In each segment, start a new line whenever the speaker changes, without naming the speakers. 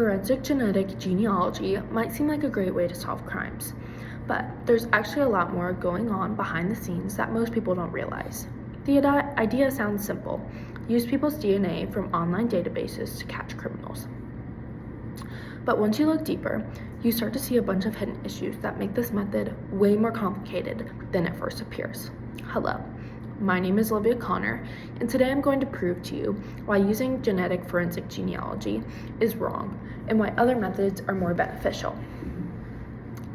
Forensic genetic genealogy might seem like a great way to solve crimes, but there's actually a lot more going on behind the scenes that most people don't realize. The idea sounds simple: use people's DNA from online databases to catch criminals. But once you look deeper, you start to see a bunch of hidden issues that make this method way more complicated than it first appears. Hello, my name is Olivia Connor, and today I'm going to prove to you why using genetic forensic genealogy is wrong and why other methods are more beneficial.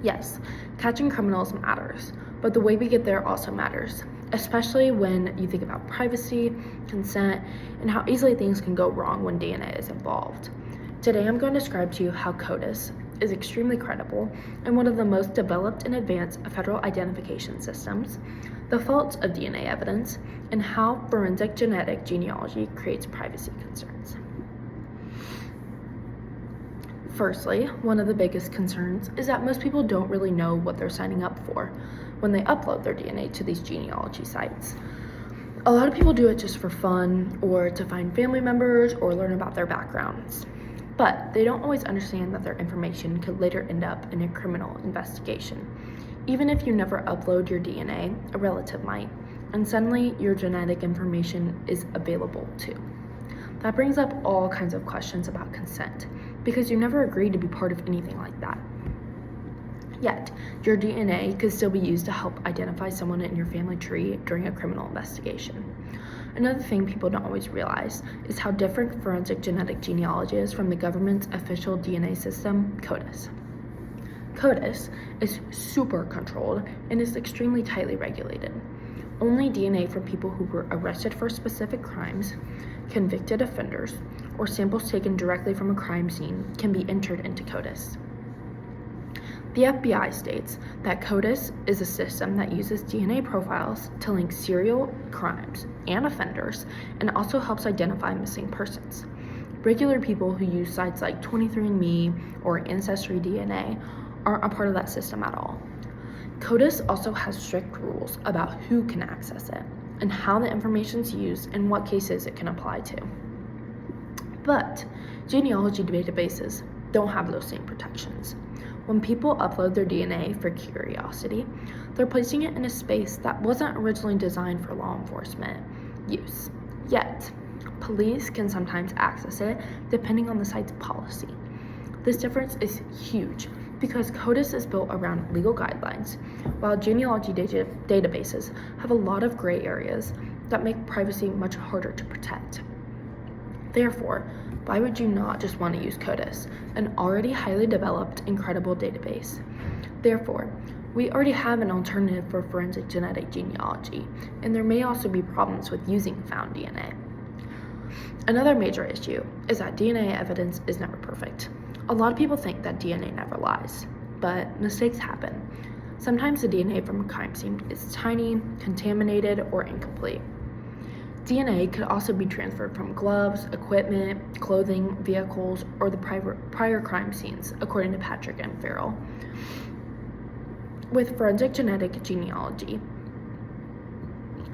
Yes, catching criminals matters, but the way we get there also matters, especially when you think about privacy, consent, and how easily things can go wrong when DNA is involved. Today I'm going to describe to you how CODIS is extremely credible and one of the most developed and advanced federal identification systems, the faults of DNA evidence, and how forensic genetic genealogy creates privacy concerns. Firstly, one of the biggest concerns is that most people don't really know what they're signing up for when they upload their DNA to these genealogy sites. A lot of people do it just for fun or to find family members or learn about their backgrounds. But they don't always understand that their information could later end up in a criminal investigation. Even if you never upload your DNA, a relative might, and suddenly your genetic information is available too. That brings up all kinds of questions about consent, because you never agreed to be part of anything like that. Yet, your DNA could still be used to help identify someone in your family tree during a criminal investigation. Another thing people don't always realize is how different forensic genetic genealogy is from the government's official DNA system, CODIS. CODIS is super controlled and is extremely tightly regulated. Only DNA from people who were arrested for specific crimes, convicted offenders, or samples taken directly from a crime scene can be entered into CODIS. The FBI states that CODIS is a system that uses DNA profiles to link serial crimes and offenders and also helps identify missing persons. Regular people who use sites like 23andMe or Ancestry DNA aren't a part of that system at all. CODIS also has strict rules about who can access it and how the information is used and what cases it can apply to. But genealogy databases don't have those same protections. When people upload their DNA for curiosity, they're placing it in a space that wasn't originally designed for law enforcement use. Yet, police can sometimes access it depending on the site's policy. This difference is huge because CODIS is built around legal guidelines, while genealogy databases have a lot of gray areas that make privacy much harder to protect. Therefore, why would you not just want to use CODIS, an already highly developed, incredible database? Therefore, we already have an alternative for forensic genetic genealogy, and there may also be problems with using found DNA. Another major issue is that DNA evidence is never perfect. A lot of people think that DNA never lies, but mistakes happen. Sometimes the DNA from a crime scene is tiny, contaminated, or incomplete. DNA could also be transferred from gloves, equipment, clothing, vehicles, or the prior crime scenes, according to Patrick and Farrell. With forensic genetic genealogy,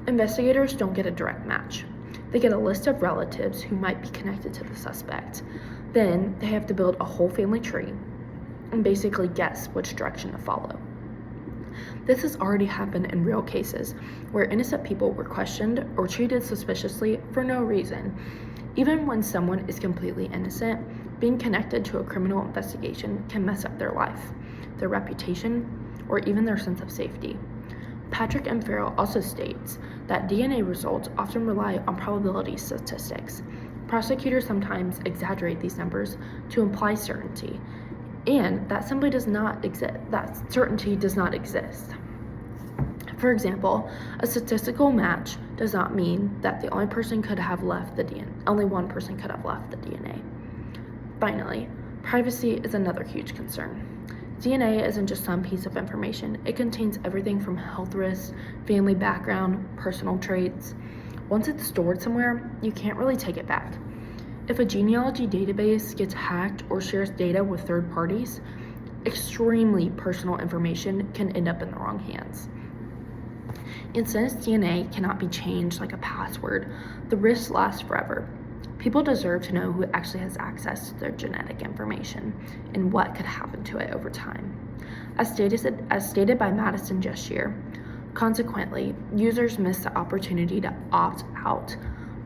investigators don't get a direct match. They get a list of relatives who might be connected to the suspect. Then they have to build a whole family tree and basically guess which direction to follow. This has already happened in real cases where innocent people were questioned or treated suspiciously for no reason. Even when someone is completely innocent, being connected to a criminal investigation can mess up their life, their reputation, or even their sense of safety. Patrick and Farrell also states that DNA results often rely on probability statistics. Prosecutors sometimes exaggerate these numbers to imply certainty, and that simply does not exist. That certainty does not exist. For example, a statistical match does not mean that the only person could have left the DNA. Only one person could have left the DNA. Finally, privacy is another huge concern. DNA isn't just some piece of information. It contains everything from health risks, family background, personal traits. Once it's stored somewhere, you can't really take it back. If a genealogy database gets hacked or shares data with third parties, extremely personal information can end up in the wrong hands. And since DNA cannot be changed like a password, the risks last forever. People deserve to know who actually has access to their genetic information and what could happen to it over time. As stated by Madison just year, consequently, users miss the opportunity to opt out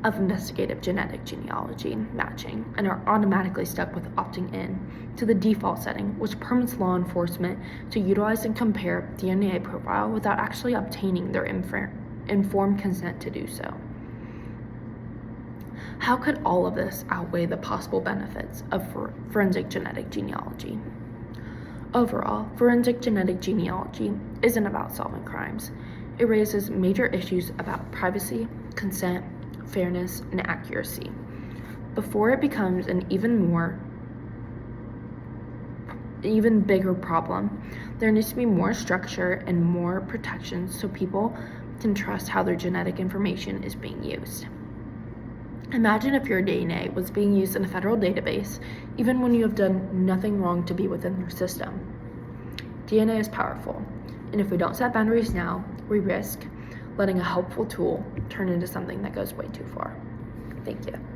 of investigative genetic genealogy matching and are automatically stuck with opting in to the default setting, which permits law enforcement to utilize and compare DNA profile without actually obtaining their informed consent to do so. How could all of this outweigh the possible benefits of forensic genetic genealogy? Overall, forensic genetic genealogy isn't about solving crimes. It raises major issues about privacy, consent, fairness, and accuracy. Before it becomes an even bigger problem, there needs to be more structure and more protections so people can trust how their genetic information is being used. Imagine if your DNA was being used in a federal database, even when you have done nothing wrong to be within their system. DNA is powerful, and if we don't set boundaries now, we risk letting a helpful tool turn into something that goes way too far. Thank you.